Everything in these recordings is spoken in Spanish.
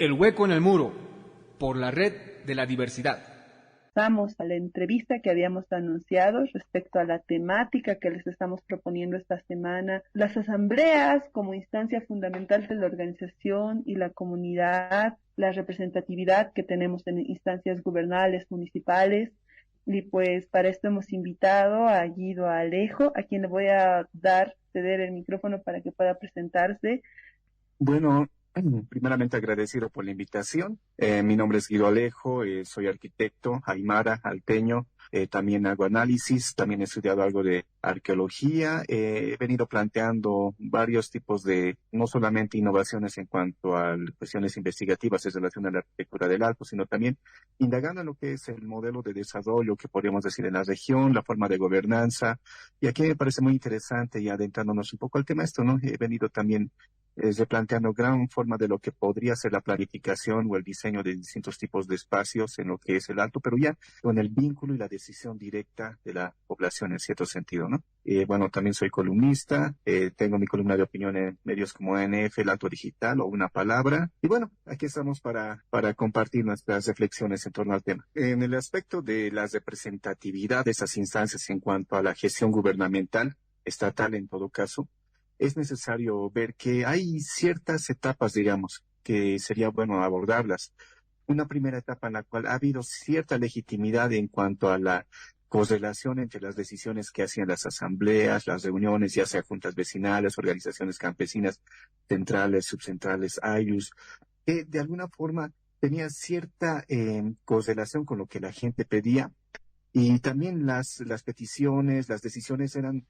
El hueco en el muro, por la red de la diversidad. Pasamos a la entrevista que habíamos anunciado respecto a la temática que les estamos proponiendo esta semana. Las asambleas como instancia fundamental de la organización y la comunidad, la representatividad que tenemos en instancias gubernales, municipales. Y pues para esto hemos invitado a Guido Alejo, a quien le voy a ceder el micrófono para que pueda presentarse. Bueno, primeramente agradecido por la invitación. Mi nombre es Guido Alejo, soy arquitecto, aymara, alteño, también hago análisis, también he estudiado algo de arqueología, he venido planteando varios tipos de, no solamente innovaciones en cuanto a cuestiones investigativas en relación a la arquitectura del Alto, sino también indagando en lo que es el modelo de desarrollo que podríamos decir en la región, la forma de gobernanza, y aquí me parece muy interesante y adentrándonos un poco al tema esto, ¿no? He venido también replanteando gran forma de lo que podría ser la planificación o el diseño de distintos tipos de espacios en lo que es el Alto, pero ya con el vínculo y la decisión directa de la población en cierto sentido, ¿no? Bueno, también soy columnista, tengo mi columna de opinión en medios como ANF, El Alto Digital o Una Palabra, y bueno, aquí estamos para compartir nuestras reflexiones en torno al tema. En el aspecto de la representatividad de esas instancias en cuanto a la gestión gubernamental, estatal en todo caso, es necesario ver que hay ciertas etapas, digamos, que sería bueno abordarlas. Una primera etapa en la cual ha habido cierta legitimidad en cuanto a la correlación entre las decisiones que hacían las asambleas, las reuniones, ya sea juntas vecinales, organizaciones campesinas, centrales, subcentrales, ayllus, que de alguna forma tenía cierta correlación con lo que la gente pedía, y también las peticiones, las decisiones eran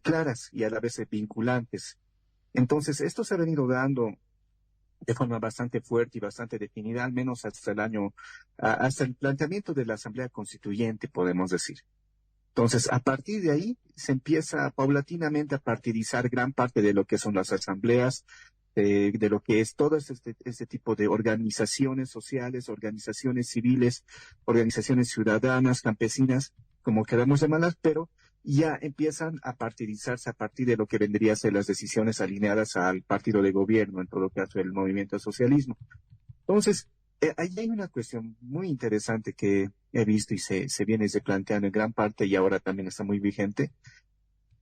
claras y a la vez vinculantes. Entonces, esto se ha venido dando de forma bastante fuerte y bastante definida, al menos hasta el planteamiento de la Asamblea Constituyente, podemos decir. Entonces, a partir de ahí, se empieza paulatinamente a partidizar gran parte de lo que son las asambleas, de lo que es todo este tipo de organizaciones sociales, organizaciones civiles, organizaciones ciudadanas, campesinas, como queramos llamarlas, pero ya empiezan a partidizarse a partir de lo que vendría a ser las decisiones alineadas al partido de gobierno, en todo caso el movimiento socialismo. Entonces, ahí hay una cuestión muy interesante que he visto y se viene planteando en gran parte y ahora también está muy vigente,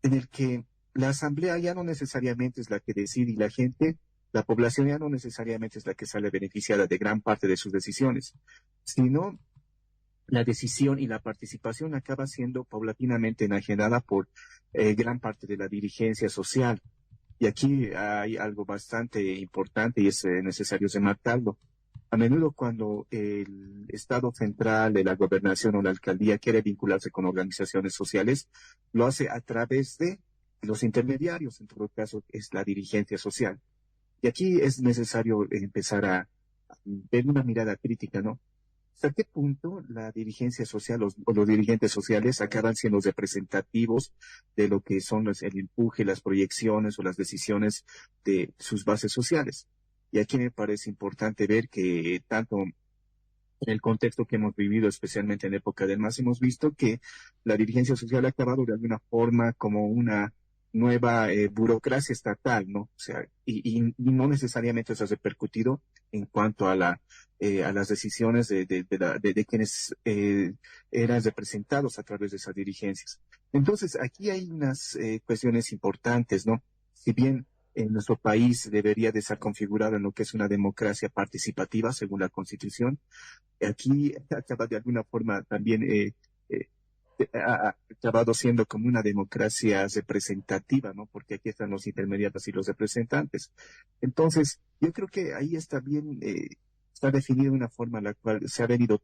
en el que la asamblea ya no necesariamente es la que decide y la población ya no necesariamente es la que sale beneficiada de gran parte de sus decisiones, sino la decisión y la participación acaba siendo paulatinamente enajenada por gran parte de la dirigencia social. Y aquí hay algo bastante importante y es necesario remarcarlo. A menudo cuando el Estado central de la gobernación o la alcaldía quiere vincularse con organizaciones sociales, lo hace a través de los intermediarios, en todo caso es la dirigencia social. Y aquí es necesario empezar a ver una mirada crítica, ¿no? ¿Hasta qué punto la dirigencia social o los dirigentes sociales acaban siendo representativos de lo que son el empuje, las proyecciones o las decisiones de sus bases sociales? Y aquí me parece importante ver que tanto en el contexto que hemos vivido, especialmente en época del MAS, hemos visto que la dirigencia social ha acabado de alguna forma como una nueva burocracia estatal, ¿no? O sea, y no necesariamente eso ha repercutido en cuanto a las decisiones de quienes eran representados a través de esas dirigencias. Entonces, aquí hay unas cuestiones importantes, ¿no? Si bien en nuestro país debería de estar configurado en lo que es una democracia participativa según la Constitución, aquí acaba de alguna forma también eh, ha acabado siendo como una democracia representativa, ¿no? Porque aquí están los intermediarios y los representantes. Entonces, yo creo que ahí está bien, está definida una forma en la cual se ha venido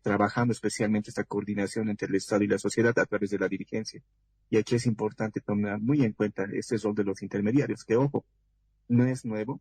trabajando especialmente esta coordinación entre el Estado y la sociedad a través de la dirigencia. Y aquí es importante tomar muy en cuenta este rol de los intermediarios, que ojo, no es nuevo,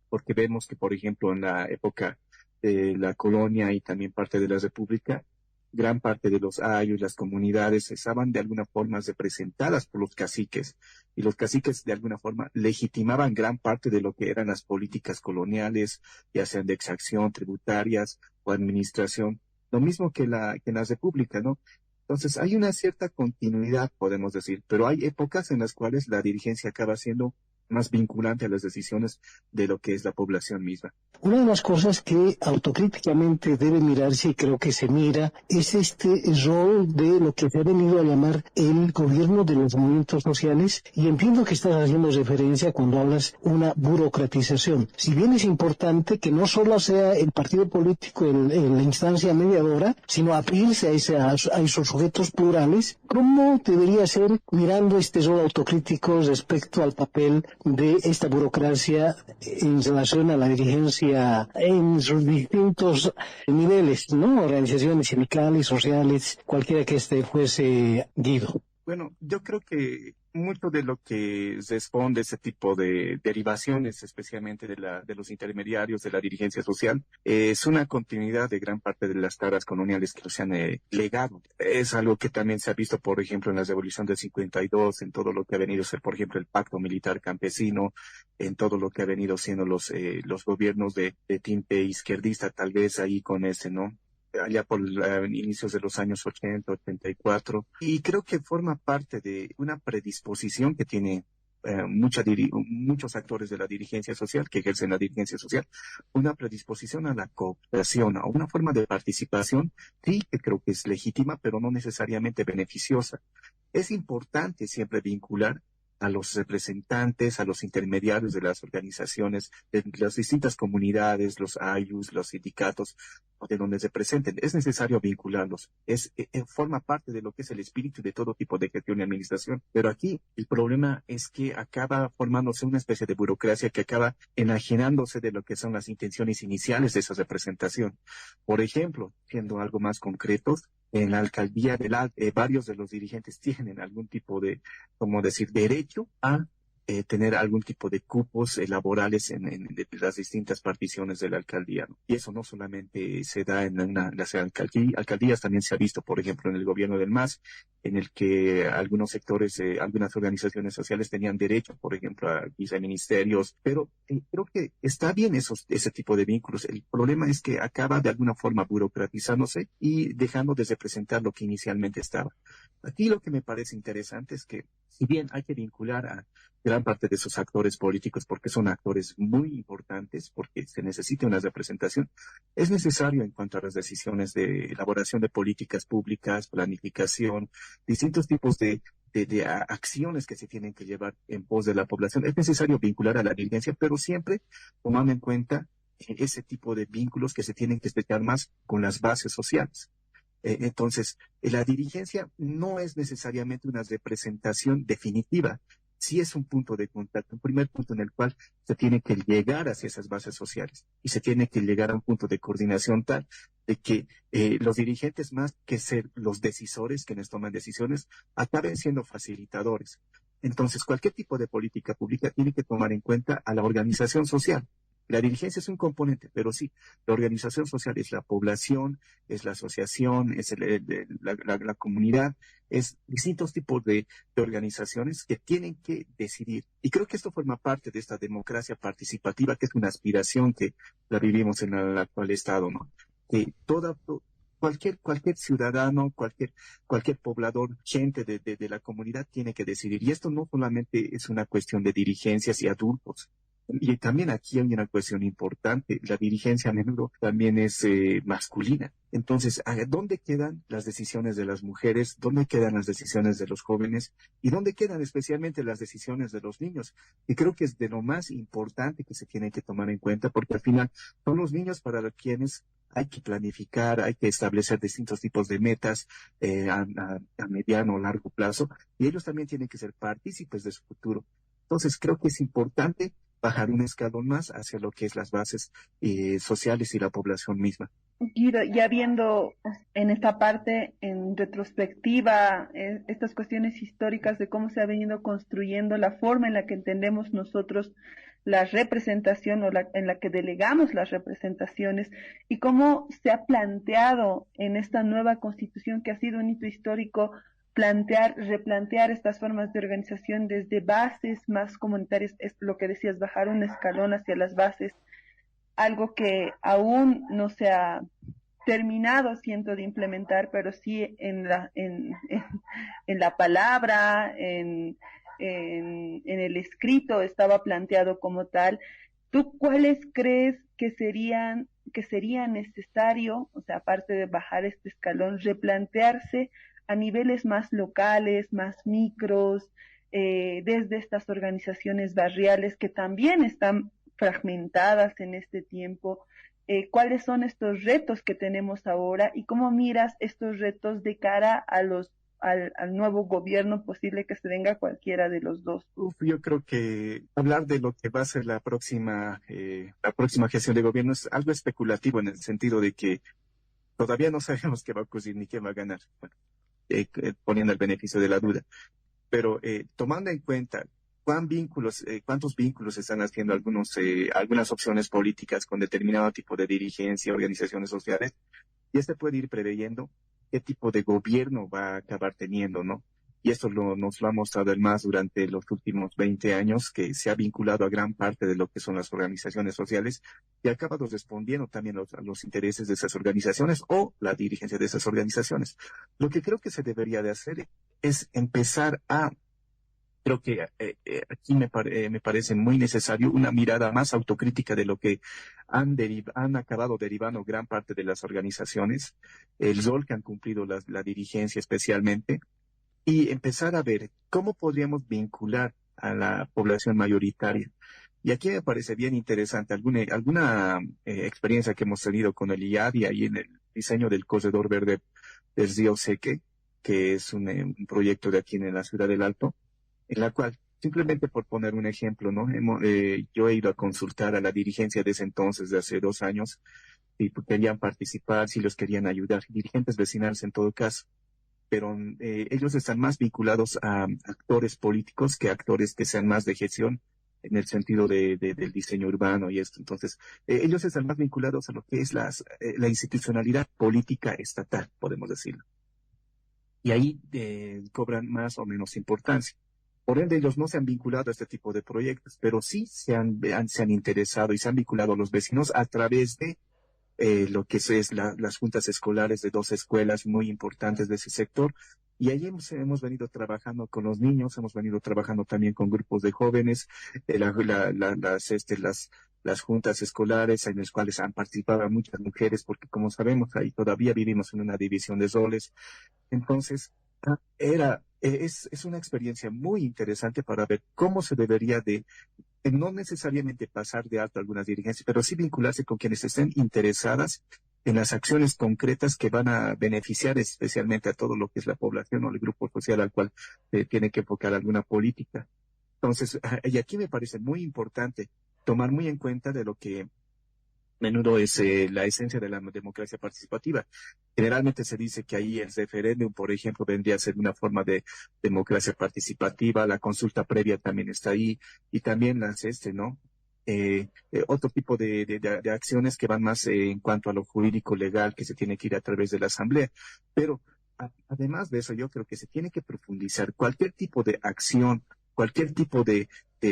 porque vemos que, por ejemplo, en la época de la colonia y también parte de la República, gran parte de los ayllus, las comunidades, estaban de alguna forma representadas por los caciques, y los caciques de alguna forma legitimaban gran parte de lo que eran las políticas coloniales, ya sean de exacción, tributarias o administración, lo mismo que en la República, ¿no? Entonces, hay una cierta continuidad, podemos decir, pero hay épocas en las cuales la dirigencia acaba siendo más vinculante a las decisiones de lo que es la población misma. Una de las cosas que autocríticamente debe mirarse, y creo que se mira, es este rol de lo que se ha venido a llamar el gobierno de los movimientos sociales, y entiendo que estás haciendo referencia cuando hablas una burocratización. Si bien es importante que no solo sea el partido político en la instancia mediadora, sino abrirse a esos sujetos plurales, ¿cómo debería ser mirando este rol autocrítico respecto al papel de esta burocracia en relación a la dirigencia en sus distintos niveles, ¿no? Organizaciones sindicales, sociales, cualquiera que fuese Guido? Bueno, yo creo que mucho de lo que responde ese tipo de derivaciones, especialmente de los intermediarios de la dirigencia social, es una continuidad de gran parte de las taras coloniales que se han legado. Es algo que también se ha visto, por ejemplo, en la Revolución del 52, en todo lo que ha venido a ser, por ejemplo, el Pacto Militar Campesino, en todo lo que ha venido siendo los gobiernos de tinte izquierdista, tal vez ahí con ese, ¿no? Allá por inicios de los años 80, 84, y creo que forma parte de una predisposición que tiene muchos actores de la dirigencia social, que ejercen la dirigencia social, una predisposición a la cooperación, a una forma de participación, sí, que creo que es legítima, pero no necesariamente beneficiosa. Es importante siempre vincular a los representantes, a los intermediarios de las organizaciones, de las distintas comunidades, los AYUs, los sindicatos, o de donde se presenten. Es necesario vincularlos. Forma parte de lo que es el espíritu de todo tipo de gestión y administración. Pero aquí el problema es que acaba formándose una especie de burocracia que acaba enajenándose de lo que son las intenciones iniciales de esa representación. Por ejemplo, siendo algo más concretos, en la alcaldía varios de los dirigentes tienen algún tipo de, como decir, derecho a tener algún tipo de cupos laborales en las distintas particiones de la alcaldía, ¿no? Y eso no solamente se da en las alcaldías, también se ha visto, por ejemplo, en el gobierno del MAS, en el que algunos sectores, algunas organizaciones sociales tenían derecho, por ejemplo, a viceministerios, pero creo que está bien ese tipo de vínculos. El problema es que acaba de alguna forma burocratizándose y dejando de representar lo que inicialmente estaba. Aquí lo que me parece interesante es que, si bien hay que vincular a gran parte de esos actores políticos, porque son actores muy importantes, porque se necesita una representación, es necesario en cuanto a las decisiones de elaboración de políticas públicas, planificación, distintos tipos de acciones que se tienen que llevar en pos de la población. Es necesario vincular a la dirigencia, pero siempre tomando en cuenta ese tipo de vínculos que se tienen que estrechar más con las bases sociales. Entonces, la dirigencia no es necesariamente una representación definitiva, sí es un punto de contacto, un primer punto en el cual se tiene que llegar hacia esas bases sociales y se tiene que llegar a un punto de coordinación tal de que los dirigentes, más que ser los decisores, quienes toman decisiones, acaben siendo facilitadores. Entonces, cualquier tipo de política pública tiene que tomar en cuenta a la organización social. La dirigencia es un componente, pero sí, la organización social es la población, es la asociación, es la comunidad, es distintos tipos de organizaciones que tienen que decidir. Y creo que esto forma parte de esta democracia participativa, que es una aspiración que la vivimos en el actual Estado, ¿no? Que cualquier ciudadano, cualquier poblador, gente de la comunidad tiene que decidir. Y esto no solamente es una cuestión de dirigencias y adultos. Y también aquí hay una cuestión importante. La dirigencia a menudo también es masculina. Entonces, ¿dónde quedan las decisiones de las mujeres? ¿Dónde quedan las decisiones de los jóvenes? ¿Y dónde quedan especialmente las decisiones de los niños? Y creo que es de lo más importante que se tiene que tomar en cuenta, porque al final son los niños para quienes hay que planificar, hay que establecer distintos tipos de metas a mediano o largo plazo, y ellos también tienen que ser partícipes de su futuro. Entonces, creo que es importante bajar un escalón más hacia lo que es las bases sociales y la población misma. Guido, ya viendo en esta parte, en retrospectiva, estas cuestiones históricas de cómo se ha venido construyendo la forma en la que entendemos nosotros la representación en la que delegamos las representaciones y cómo se ha planteado en esta nueva constitución que ha sido un hito histórico replantear estas formas de organización desde bases más comunitarias, es lo que decías, bajar un escalón hacia las bases, algo que aún no se ha terminado, siento, de implementar, pero sí en la palabra, en el escrito estaba planteado como tal. ¿Tú cuáles crees que sería necesario, o sea, aparte de bajar este escalón, replantearse a niveles más locales, más micros, desde estas organizaciones barriales que también están fragmentadas en este tiempo? ¿Cuáles son estos retos que tenemos ahora y cómo miras estos retos de cara a al nuevo gobierno posible que se venga cualquiera de los dos? Yo creo que hablar de lo que va a ser la próxima gestión de gobierno es algo especulativo en el sentido de que todavía no sabemos qué va a ocurrir ni quién va a ganar, bueno, poniendo el beneficio de la duda. Pero tomando en cuenta cuántos vínculos están haciendo algunas opciones políticas con determinado tipo de dirigencia, organizaciones sociales, ya se puede ir preveyendo qué tipo de gobierno va a acabar teniendo, ¿no? Y esto nos lo ha mostrado el MAS durante los últimos 20 años, que se ha vinculado a gran parte de lo que son las organizaciones sociales y ha acabado respondiendo también a los intereses de esas organizaciones o la dirigencia de esas organizaciones. Lo que creo que se debería de hacer es empezar creo que aquí me parece muy necesario una mirada más autocrítica de lo que han acabado derivando gran parte de las organizaciones, el rol que han cumplido la dirigencia especialmente, y empezar a ver cómo podríamos vincular a la población mayoritaria. Y aquí me parece bien interesante alguna experiencia que hemos tenido con el IAD y ahí en el diseño del corredor verde del río Seque, que es un proyecto de aquí en la ciudad del Alto, en la cual, simplemente por poner un ejemplo, ¿no? Yo he ido a consultar a la dirigencia de ese entonces, de hace 2 años, si querían participar, si los querían ayudar, dirigentes vecinales en todo caso, pero ellos están más vinculados a actores políticos que actores que sean más de gestión en el sentido del diseño urbano y esto. Entonces, ellos están más vinculados a lo que es la institucionalidad política estatal, podemos decirlo. Y ahí cobran más o menos importancia. Por ende, ellos no se han vinculado a este tipo de proyectos, pero sí se han interesado y se han vinculado a los vecinos a través de lo que es las juntas escolares de 2 escuelas muy importantes de ese sector. Y ahí hemos venido trabajando con los niños, hemos venido trabajando también con grupos de jóvenes, las juntas escolares en las cuales han participado muchas mujeres, porque como sabemos, ahí todavía vivimos en una división de roles. Entonces, es una experiencia muy interesante para ver cómo se debería de, no necesariamente pasar de alto algunas dirigencias, pero sí vincularse con quienes estén interesadas en las acciones concretas que van a beneficiar especialmente a todo lo que es la población o el grupo social al cual tiene que enfocar alguna política. Entonces, y aquí me parece muy importante tomar muy en cuenta de lo que menudo es la esencia de la democracia participativa. Generalmente se dice que ahí el referéndum, por ejemplo, vendría a ser una forma de democracia participativa, la consulta previa también está ahí, y también ¿no? Otro tipo de acciones que van más en cuanto a lo jurídico legal que se tiene que ir a través de la Asamblea. Pero además de eso, yo creo que se tiene que profundizar cualquier tipo de acción, cualquier tipo de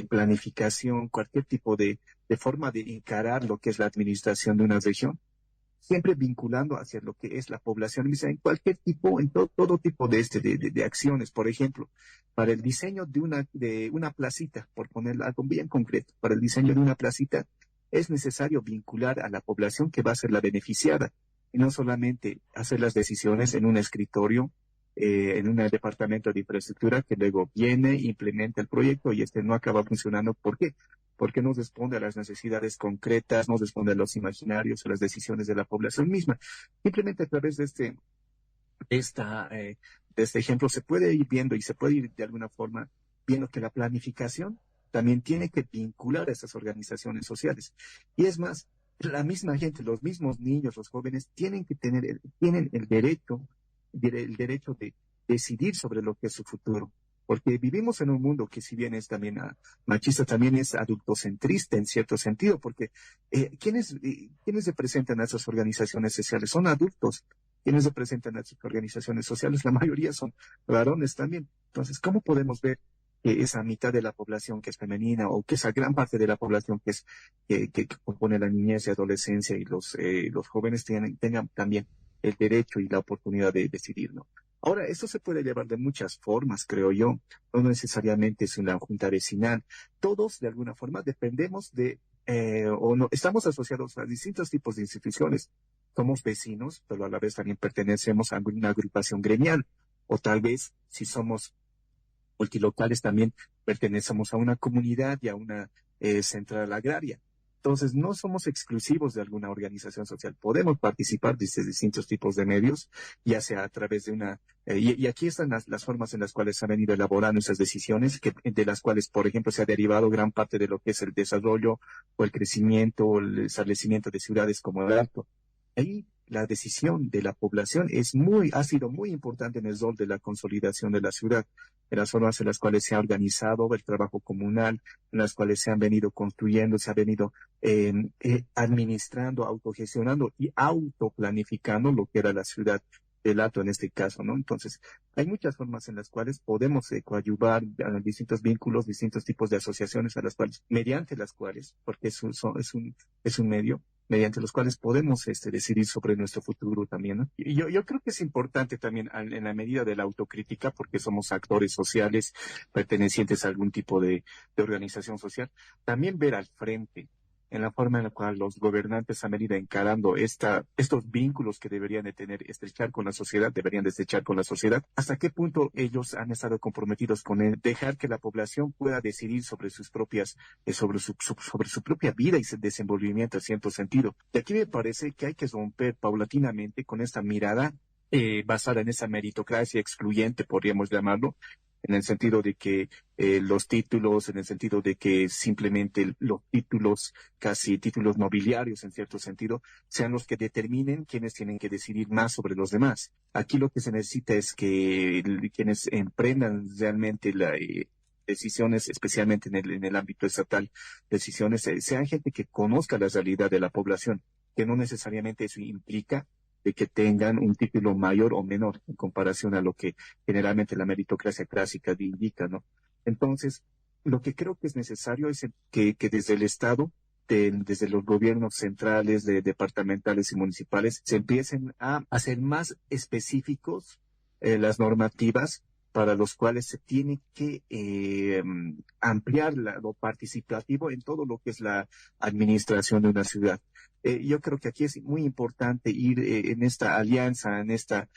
planificación, cualquier tipo de forma de encarar lo que es la administración de una región, siempre vinculando hacia lo que es la población misma, en cualquier tipo, en todo tipo de acciones. Por ejemplo, para el diseño de una placita, por poner algo bien concreto, para el diseño de una placita es necesario vincular a la población que va a ser la beneficiada, y no solamente hacer las decisiones en un escritorio, en un departamento de infraestructura que luego viene, implementa el proyecto y no acaba funcionando. ¿Por qué? Porque no responde a las necesidades concretas, no responde a los imaginarios, a las decisiones de la población misma. Simplemente a través de este ejemplo se puede ir viendo y se puede ir de alguna forma viendo que la planificación también tiene que vincular a estas organizaciones sociales. Y es más, la misma gente, los mismos niños, los jóvenes, tienen el derecho de decidir sobre lo que es su futuro. Porque vivimos en un mundo que, si bien es también machista, también es adultocentrista en cierto sentido, porque ¿quiénes representan a esas organizaciones sociales? Son adultos. ¿Quiénes representan a esas organizaciones sociales? La mayoría son varones también. Entonces, ¿cómo podemos ver que esa mitad de la población que es femenina, o que esa gran parte de la población que compone la niñez y adolescencia y los jóvenes tengan también el derecho y la oportunidad de decidir, ¿no? Ahora, esto se puede llevar de muchas formas, creo yo. No necesariamente es una junta vecinal. Todos, de alguna forma, dependemos de o no, estamos asociados a distintos tipos de instituciones. Somos vecinos, pero a la vez también pertenecemos a una agrupación gremial. O tal vez, si somos multilocales, también pertenecemos a una comunidad y a una central agraria. Entonces, no somos exclusivos de alguna organización social. Podemos participar desde distintos tipos de medios, ya sea a través de una... y aquí están las formas en las cuales se han venido elaborando esas decisiones, de las cuales, por ejemplo, se ha derivado gran parte de lo que es el desarrollo o el crecimiento o el establecimiento de ciudades como el Alto. Ahí la decisión de la población ha sido muy importante en el rol de la consolidación de la ciudad, en las formas en las cuales se ha organizado el trabajo comunal, en las cuales se han venido construyendo, se ha venido administrando, autogestionando y autoplanificando lo que era la ciudad del Alto en este caso, ¿no? Entonces, hay muchas formas en las cuales podemos coadyuvar a distintos vínculos, distintos tipos de asociaciones mediante las cuales, porque es un medio, mediante los cuales podemos decidir sobre nuestro futuro también, ¿no? Y yo creo que es importante también en la medida de la autocrítica, porque somos actores sociales pertenecientes a algún tipo de organización social, también ver al frente en la forma en la cual los gobernantes han venido encarando estos vínculos que deberían de tener, deberían de estrechar con la sociedad, hasta qué punto ellos han estado comprometidos con dejar que la población pueda decidir sobre sus propias, sobre su propia vida y su desenvolvimiento en cierto sentido. Y aquí me parece que hay que romper paulatinamente con esta mirada basada en esa meritocracia excluyente, podríamos llamarlo, en el sentido de que los títulos, en el sentido de que simplemente los títulos, casi títulos nobiliarios en cierto sentido, sean los que determinen quiénes tienen que decidir más sobre los demás. Aquí lo que se necesita es que quienes emprendan realmente decisiones, especialmente en el ámbito estatal, decisiones, sean gente que conozca la realidad de la población, que no necesariamente eso implica de que tengan un título mayor o menor en comparación a lo que generalmente la meritocracia clásica indica, ¿no? Entonces, lo que creo que es necesario es que desde el Estado, desde los gobiernos centrales, departamentales y municipales, se empiecen a hacer más específicos las normativas para los cuales se tiene que ampliar lo participativo en todo lo que es la administración de una ciudad. Yo creo que aquí es muy importante ir en esta alianza, en esta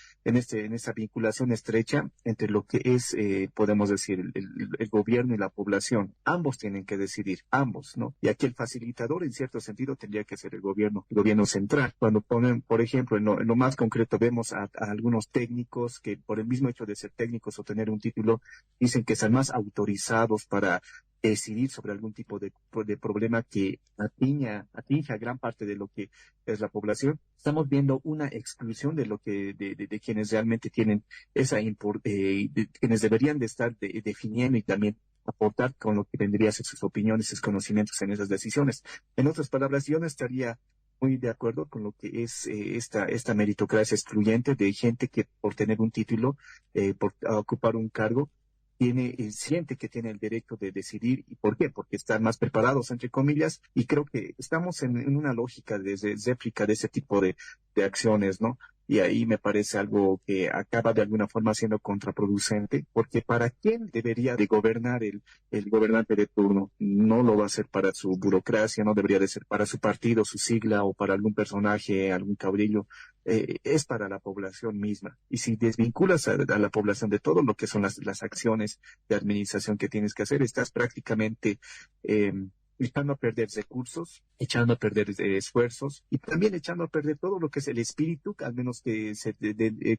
vinculación estrecha entre lo que es, podemos decir, el gobierno y la población. Ambos tienen que decidir, ambos, ¿no? Y aquí el facilitador, en cierto sentido, tendría que ser el gobierno central. Cuando ponen, por ejemplo, en lo más concreto, vemos a algunos técnicos que por el mismo hecho de ser técnicos o tener un título, dicen que están más autorizados para decidir sobre algún tipo de problema que atinge a gran parte de lo que es la población. Estamos viendo una exclusión de de quienes realmente tienen quienes deberían de estar definiendo y también aportar con lo que vendría a ser sus opiniones, sus conocimientos en esas decisiones. En otras palabras, yo no estaría muy de acuerdo con lo que es esta meritocracia excluyente de gente que por tener un título, por ocupar un cargo, siente que tiene el derecho de decidir. ¿Y por qué? Porque están más preparados, entre comillas, y creo que estamos en una lógica de réplica de ese tipo de acciones, ¿no? Y ahí me parece algo que acaba de alguna forma siendo contraproducente, porque ¿para quién debería de gobernar el gobernante de turno? No lo va a hacer para su burocracia, no debería de ser para su partido, su sigla o para algún personaje, algún caudillo. Es para la población misma. Y si desvinculas a la población de todo lo que son las acciones de administración que tienes que hacer, estás prácticamente echando a perder recursos, echando a perder esfuerzos y también echando a perder todo lo que es el espíritu, al menos que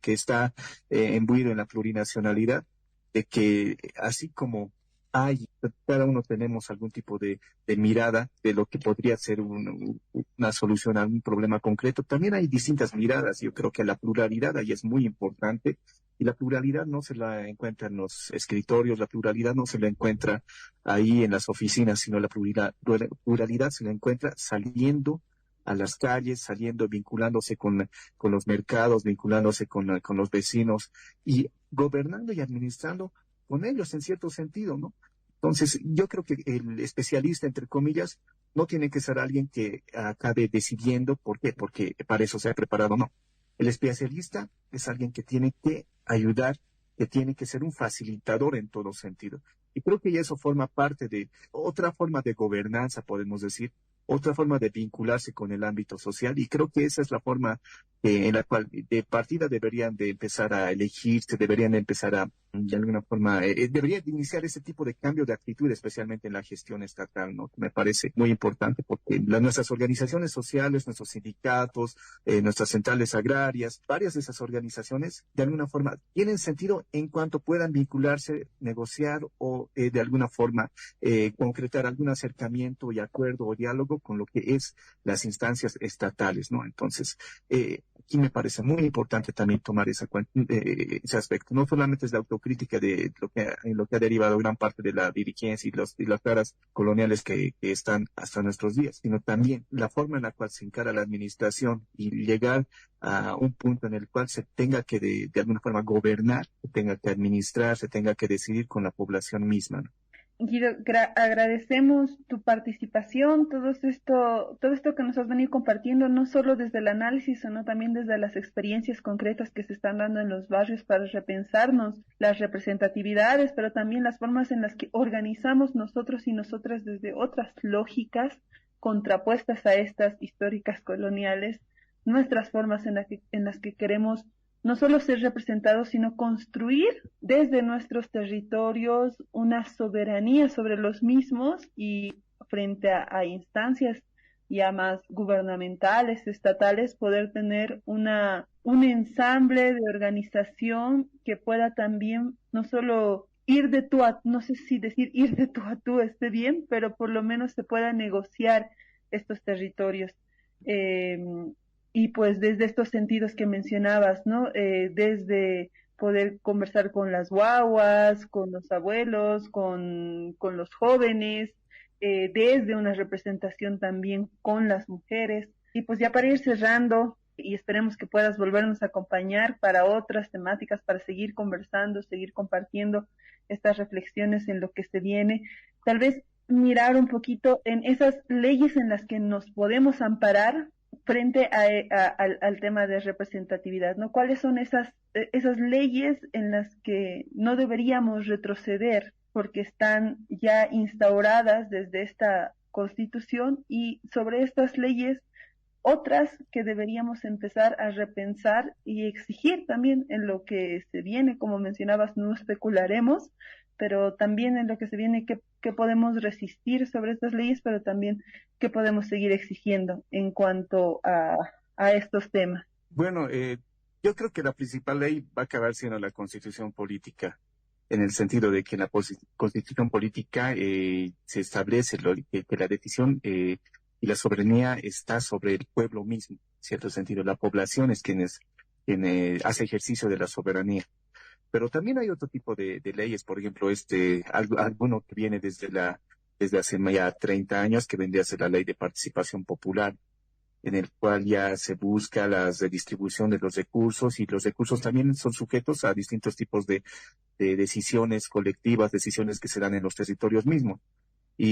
está imbuido en la plurinacionalidad, de que así como cada uno tenemos algún tipo de mirada de lo que podría ser una solución a un problema concreto. También hay distintas miradas. Yo creo que la pluralidad ahí es muy importante y la pluralidad no se la encuentra en los escritorios, la pluralidad no se la encuentra ahí en las oficinas, sino la pluralidad se la encuentra saliendo a las calles, vinculándose con los mercados, vinculándose con los vecinos y gobernando y administrando con ellos en cierto sentido, ¿no? Entonces, yo creo que el especialista, entre comillas, no tiene que ser alguien que acabe decidiendo. ¿Por qué? Porque para eso se ha preparado, no. El especialista es alguien que tiene que ayudar, que tiene que ser un facilitador en todo sentido. Y creo que eso forma parte de otra forma de gobernanza, podemos decir, otra forma de vincularse con el ámbito social, y creo que esa es la forma en la cual de partida deberían de empezar a elegirse, deberían de empezar a, de alguna forma, deberían de iniciar ese tipo de cambio de actitud, especialmente en la gestión estatal, ¿no? Me parece muy importante porque nuestras organizaciones sociales, nuestros sindicatos, nuestras centrales agrarias, varias de esas organizaciones, de alguna forma, tienen sentido en cuanto puedan vincularse, negociar o de alguna forma concretar algún acercamiento y acuerdo o diálogo con lo que es las instancias estatales, ¿no? Entonces, aquí me parece muy importante también tomar ese aspecto. No solamente es la autocrítica de lo que ha derivado gran parte de la dirigencia y las caras coloniales que están hasta nuestros días, sino también la forma en la cual se encara la administración y llegar a un punto en el cual se tenga que de alguna forma gobernar, se tenga que administrar, se tenga que decidir con la población misma, ¿no? Guido, agradecemos tu participación, todo esto que nos has venido compartiendo, no solo desde el análisis, sino también desde las experiencias concretas que se están dando en los barrios para repensarnos las representatividades, pero también las formas en las que organizamos nosotros y nosotras desde otras lógicas contrapuestas a estas históricas coloniales, nuestras formas en las que queremos no solo ser representados, sino construir desde nuestros territorios una soberanía sobre los mismos y frente a instancias ya más gubernamentales, estatales, poder tener un ensamble de organización que pueda también no solo ir de tú a, no sé si decir ir de tú a tú esté bien, pero por lo menos se pueda negociar estos territorios. Y pues desde estos sentidos que mencionabas, ¿no? Desde poder conversar con las guaguas, con los abuelos, con los jóvenes, desde una representación también con las mujeres. Y pues ya para ir cerrando, y esperemos que puedas volvernos a acompañar para otras temáticas, para seguir conversando, seguir compartiendo estas reflexiones en lo que se viene, tal vez mirar un poquito en esas leyes en las que nos podemos amparar frente al tema de representatividad, ¿no? ¿Cuáles son esas leyes en las que no deberíamos retroceder porque están ya instauradas desde esta Constitución, y sobre estas leyes otras que deberíamos empezar a repensar y exigir también en lo que se viene? Como mencionabas, no especularemos, pero también en lo que se viene, qué podemos resistir sobre estas leyes, pero también qué podemos seguir exigiendo en cuanto a estos temas. Bueno, yo creo que la principal ley va a acabar siendo la Constitución política, en el sentido de que en la Constitución política se establece que la decisión y la soberanía está sobre el pueblo mismo, en cierto sentido. La población es quien hace ejercicio de la soberanía. Pero también hay otro tipo de leyes, por ejemplo, alguno que viene desde hace ya 30 años, que vendría a ser la ley de participación popular, en el cual ya se busca la redistribución de los recursos, y los recursos también son sujetos a distintos tipos de decisiones colectivas, decisiones que se dan en los territorios mismos.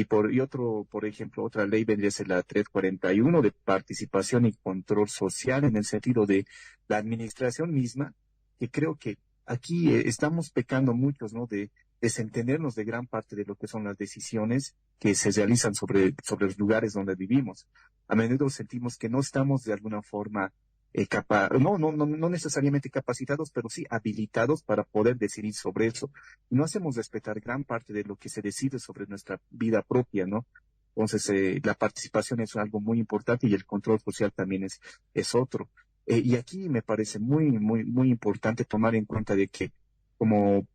Por ejemplo, otra ley vendría a ser la 341 de participación y control social, en el sentido de la administración misma, que creo que aquí estamos pecando muchos, ¿no? De desentendernos de gran parte de lo que son las decisiones que se realizan sobre los lugares donde vivimos. A menudo sentimos que no estamos de alguna forma no necesariamente capacitados, pero sí habilitados para poder decidir sobre eso. Y no hacemos respetar gran parte de lo que se decide sobre nuestra vida propia, ¿no? Entonces, la participación es algo muy importante, y el control social también es otro. Y aquí me parece muy, muy, muy importante tomar en cuenta de que como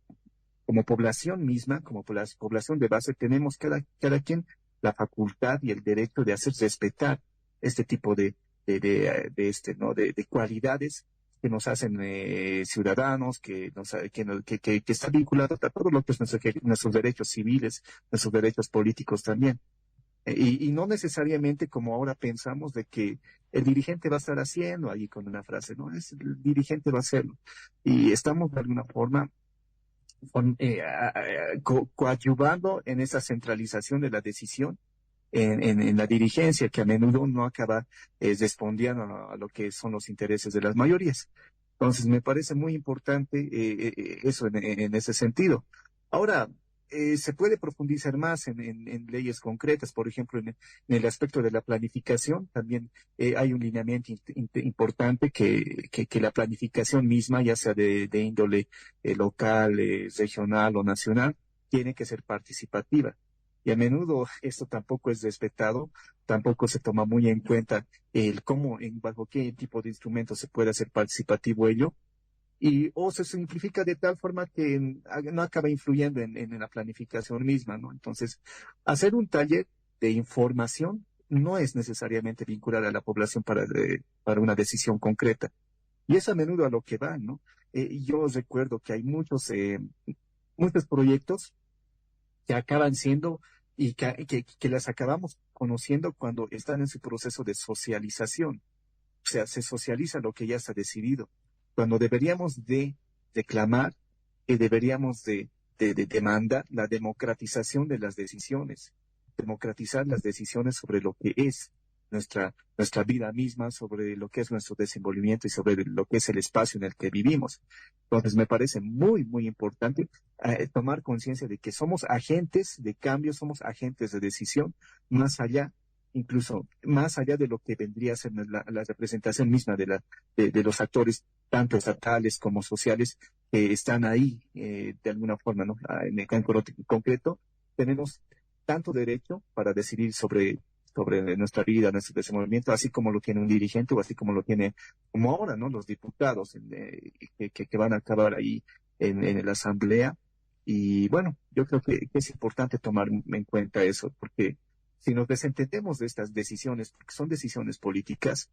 población misma, como población de base, tenemos cada quien la facultad y el derecho de hacer respetar este tipo ¿no? de cualidades que nos hacen ciudadanos, que está vinculado a todo lo que es nuestros derechos civiles, nuestros derechos políticos también. Y no necesariamente como ahora pensamos de que el dirigente va a estar haciendo ahí con una frase, ¿no? El dirigente va a hacerlo. Y estamos de alguna forma coadyuvando en esa centralización de la decisión en la dirigencia, que a menudo no acaba respondiendo a lo que son los intereses de las mayorías. Entonces, me parece muy importante eso en ese sentido. Ahora, se puede profundizar más en leyes concretas, por ejemplo, en el aspecto de la planificación, también hay un lineamiento importante que la planificación misma, ya sea de índole local, regional o nacional, tiene que ser participativa. Y a menudo esto tampoco es respetado, tampoco se toma muy en cuenta el cómo, bajo qué tipo de instrumentos se puede hacer participativo ello, o se simplifica de tal forma que no acaba influyendo en la planificación misma, ¿no? Entonces, hacer un taller de información no es necesariamente vincular a la población para una decisión concreta. Y es a menudo a lo que van, ¿no? Yo recuerdo que hay muchos proyectos que acaban siendo y que las acabamos conociendo cuando están en su proceso de socialización. O sea, se socializa lo que ya está decidido. Cuando deberíamos de reclamar, deberíamos de demandar la democratización de las decisiones, democratizar las decisiones sobre lo que es nuestra vida misma, sobre lo que es nuestro desenvolvimiento y sobre lo que es el espacio en el que vivimos. Entonces, me parece muy, muy importante tomar conciencia de que somos agentes de cambio, somos agentes de decisión, incluso más allá de lo que vendría a ser la representación misma de los actores, tanto estatales como sociales, que están ahí de alguna forma, ¿no? En el campo concreto, tenemos tanto derecho para decidir sobre nuestra vida, nuestro desenvolvimiento, así como lo tiene un dirigente o así como lo tiene, como ahora, ¿no? Los diputados que van a acabar ahí en la asamblea. Y bueno, yo creo que es importante tomar en cuenta eso, porque si nos desentendemos de estas decisiones, porque son decisiones políticas,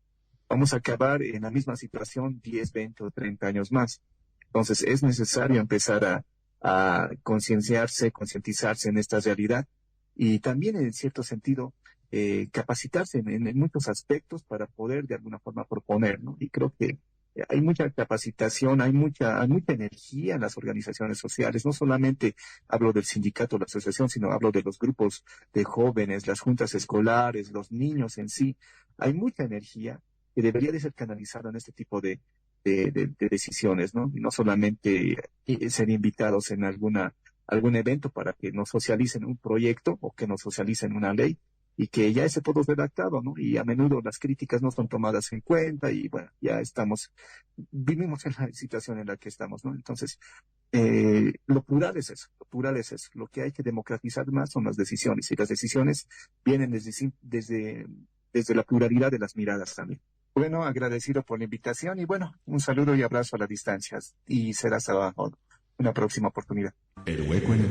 vamos a acabar en la misma situación 10, 20 o 30 años más. Entonces es necesario empezar a concientizarse en esta realidad y también en cierto sentido capacitarse en muchos aspectos para poder de alguna forma proponer, ¿no? Y creo que hay mucha capacitación, hay mucha energía en las organizaciones sociales. No solamente hablo del sindicato o la asociación, sino hablo de los grupos de jóvenes, las juntas escolares, los niños en sí. Hay mucha energía que debería de ser canalizada en este tipo de decisiones, ¿no? Y no solamente ser invitados en algún evento para que nos socialicen un proyecto o que nos socialicen una ley, y que ya esté todo redactado, ¿no? Y a menudo las críticas no son tomadas en cuenta y bueno, vivimos en la situación en la que estamos, ¿no? Entonces, lo plural es eso, lo que hay que democratizar más son las decisiones y las decisiones vienen desde la pluralidad de las miradas también. Bueno, agradecido por la invitación y bueno, un saludo y abrazo a la distancia y será hasta una próxima oportunidad. El hueco en el